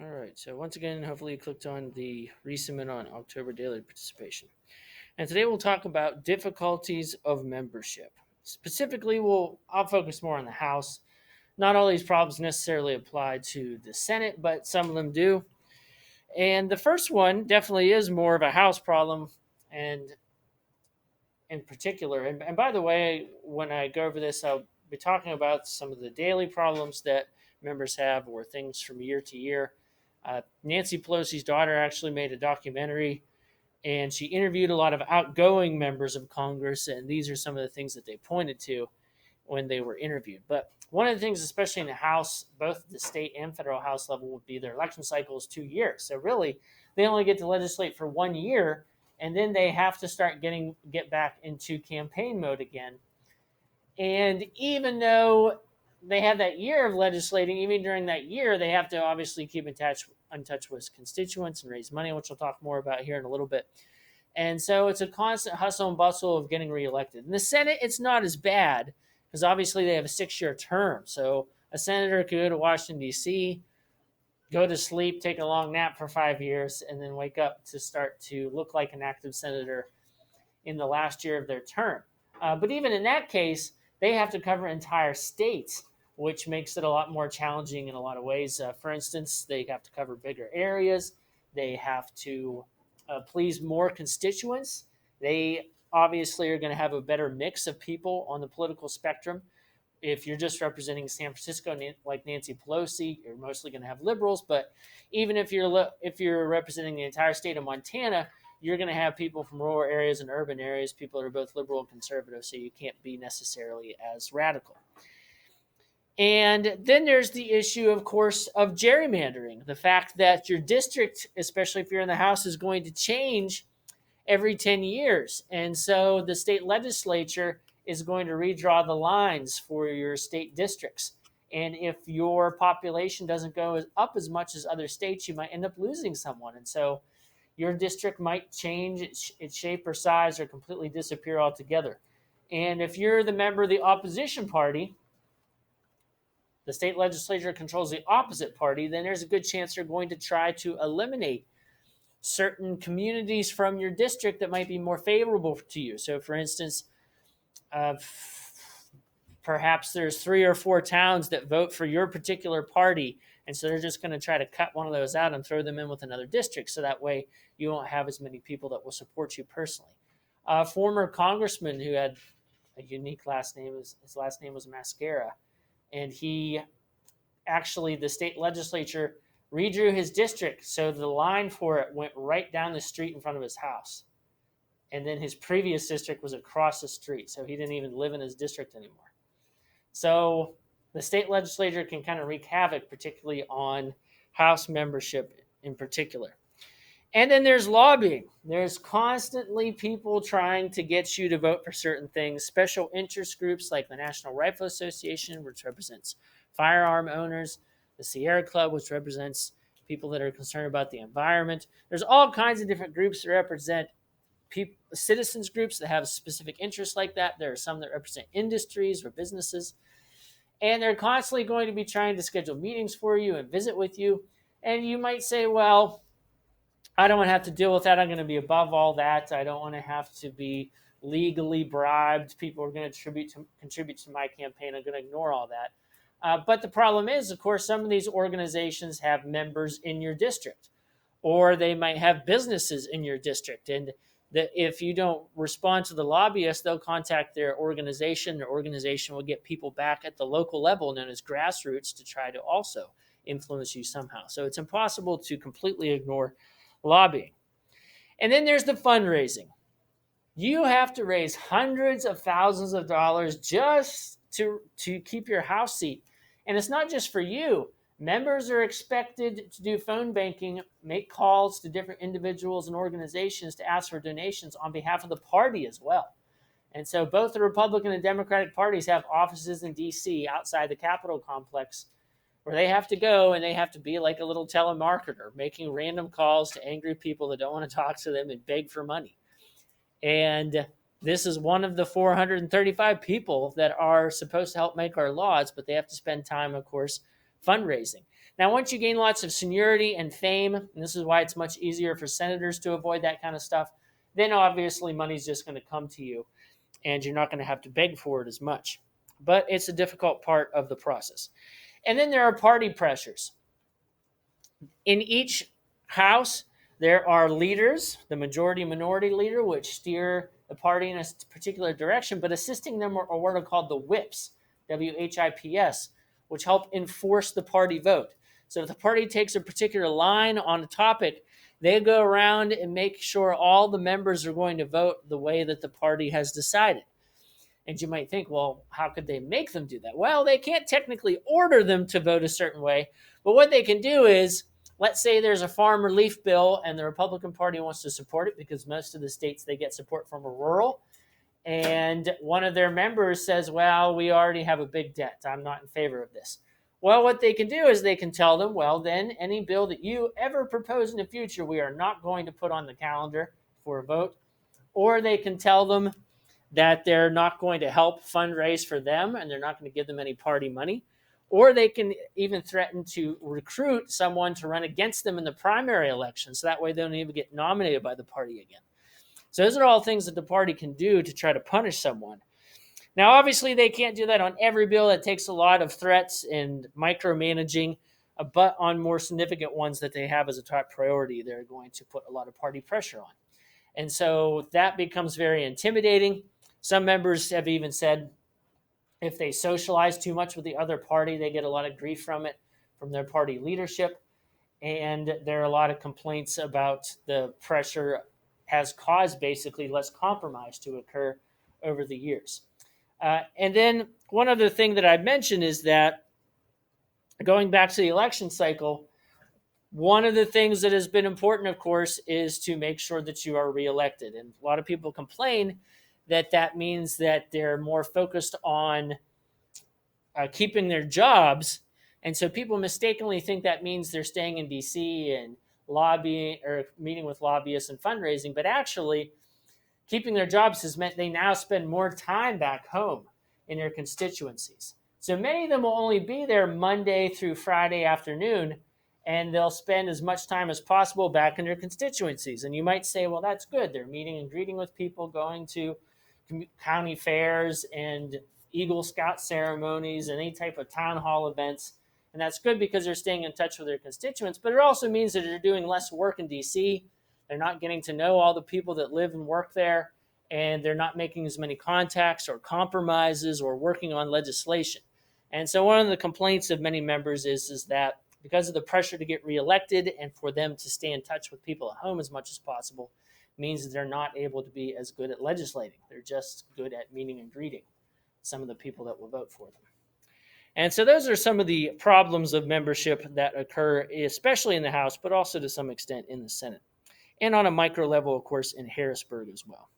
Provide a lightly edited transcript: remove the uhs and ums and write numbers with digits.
All right. So once again, hopefully you clicked on the resubmit on October daily participation. And today we'll talk about difficulties of membership. Specifically, I'll focus more on the House. Not all these problems necessarily apply to the Senate, but some of them do. And the first one definitely is more of a House problem, and in particular. And by the way, when I go over this, I'll be talking about some of the daily problems that members have or things from year to year. Nancy Pelosi's daughter actually made a documentary and she interviewed a lot of outgoing members of Congress, and these are some of the things that they pointed to when they were interviewed. But one of the things, especially in the House, both the state and federal House level, would be their election cycle is 2 years. So really, they only get to legislate for 1 year, and then they have to get back into campaign mode again. And even though they have that year of legislating, even during that year, they have to obviously keep in touch with constituents and raise money, which we'll talk more about here in a little bit. And so it's a constant hustle and bustle of getting reelected. In the Senate, it's not as bad because obviously they have a 6 year term. So a senator could go to Washington, D.C., go to sleep, take a long nap for 5 years, and then wake up to start to look like an active senator in the last year of their term. But even in that case, they have to cover entire states, which makes it a lot more challenging in a lot of ways. For instance, they have to cover bigger areas. They have to please more constituents. They obviously are going to have a better mix of people on the political spectrum. If you're just representing San Francisco, like Nancy Pelosi, you're mostly going to have liberals. But even if you're representing the entire state of Montana, you're going to have people from rural areas and urban areas, people that are both liberal and conservative. So you can't be necessarily as radical. And then there's the issue, of course, of gerrymandering. The fact that your district, especially if you're in the House, is going to change every 10 years. And so the state legislature is going to redraw the lines for your state districts. And if your population doesn't go up as much as other states, you might end up losing someone. And so your district might change its shape or size or completely disappear altogether. And if you're the member of the opposition party, the state legislature controls the opposite party, then there's a good chance they're going to try to eliminate certain communities from your district that might be more favorable to you. So, for instance, uh, perhaps there's 3 or 4 towns that vote for your particular party, and so they're just going to try to cut one of those out and throw them in with another district, so that way you won't have as many people that will support you personally. A former congressman who had a unique last name, his last name was Mascara, and he actually, the state legislature redrew his district so the line for it went right down the street in front of his house. And then his previous district was across the street, so he didn't even live in his district anymore. So the state legislature can kind of wreak havoc, particularly on House membership in particular. And then there's lobbying. There's constantly people trying to get you to vote for certain things. Special interest groups like the National Rifle Association, which represents firearm owners, the Sierra Club, which represents people that are concerned about the environment. There's all kinds of different groups that represent citizens groups that have specific interests like that. There are some that represent industries or businesses. And they're constantly going to be trying to schedule meetings for you and visit with you. And you might say, well, I don't want to have to deal with that. I'm going to be above all that. I don't want to have to be legally bribed. People are going to contribute to my campaign. I'm going to ignore all that. But the problem is, of course, some of these organizations have members in your district, or they might have businesses in your district. And that if you don't respond to the lobbyists, they'll contact their organization. Their organization will get people back at the local level, known as grassroots, to try to also influence you somehow. So it's impossible to completely ignore lobbying. And then there's the fundraising. You have to raise hundreds of thousands of dollars just to keep your House seat. And it's not just for you. Members are expected to do phone banking, make calls to different individuals and organizations to ask for donations on behalf of the party as well. And so both the Republican and Democratic parties have offices in D.C. outside the Capitol complex where they have to go and they have to be like a little telemarketer, making random calls to angry people that don't want to talk to them and beg for money. And this is one of the 435 people that are supposed to help make our laws, but they have to spend time, of course, fundraising. Now, once you gain lots of seniority and fame, and this is why it's much easier for senators to avoid that kind of stuff, then obviously money's just going to come to you and you're not going to have to beg for it as much. But it's a difficult part of the process. And then there are party pressures. In each house, there are leaders, the majority minority leader, which steer the party in a particular direction, but assisting them are what are called the whips, WHIPS, which help enforce the party vote. So if the party takes a particular line on a topic, they go around and make sure all the members are going to vote the way that the party has decided. And you might think, well, how could they make them do that? Well, they can't technically order them to vote a certain way, but what they can do is, let's say there's a farm relief bill and the Republican Party wants to support it because most of the states they get support from are rural. And one of their members says, well, we already have a big debt. I'm not in favor of this. Well, what they can do is they can tell them, well, then any bill that you ever propose in the future, we are not going to put on the calendar for a vote. Or they can tell them that they're not going to help fundraise for them and they're not going to give them any party money. Or they can even threaten to recruit someone to run against them in the primary election. So that way they don't even get nominated by the party again. So those are all things that the party can do to try to punish someone. Now, obviously, they can't do that on every bill. That takes a lot of threats and micromanaging. But on more significant ones that they have as a top priority, they're going to put a lot of party pressure on. And so that becomes very intimidating. Some members have even said if they socialize too much with the other party, they get a lot of grief from it, from their party leadership. And there are a lot of complaints about the pressure has caused basically less compromise to occur over the years. And then one other thing that I mentioned is that going back to the election cycle, one of the things that has been important, of course, is to make sure that you are reelected. And a lot of people complain that that means that they're more focused on keeping their jobs. And so people mistakenly think that means they're staying in DC and lobbying or meeting with lobbyists and fundraising. But actually, keeping their jobs has meant they now spend more time back home in their constituencies. So many of them will only be there Monday through Friday afternoon, and they'll spend as much time as possible back in their constituencies. And you might say, well, that's good. They're meeting and greeting with people, going to county fairs and Eagle Scout ceremonies and any type of town hall events. And that's good because they're staying in touch with their constituents. But it also means that they're doing less work in D.C. They're not getting to know all the people that live and work there. And they're not making as many contacts or compromises or working on legislation. And so one of the complaints of many members is that because of the pressure to get reelected and for them to stay in touch with people at home as much as possible, means that they're not able to be as good at legislating. They're just good at meeting and greeting some of the people that will vote for them. And so those are some of the problems of membership that occur, especially in the House, but also to some extent in the Senate. And on a micro level, of course, in Harrisburg as well.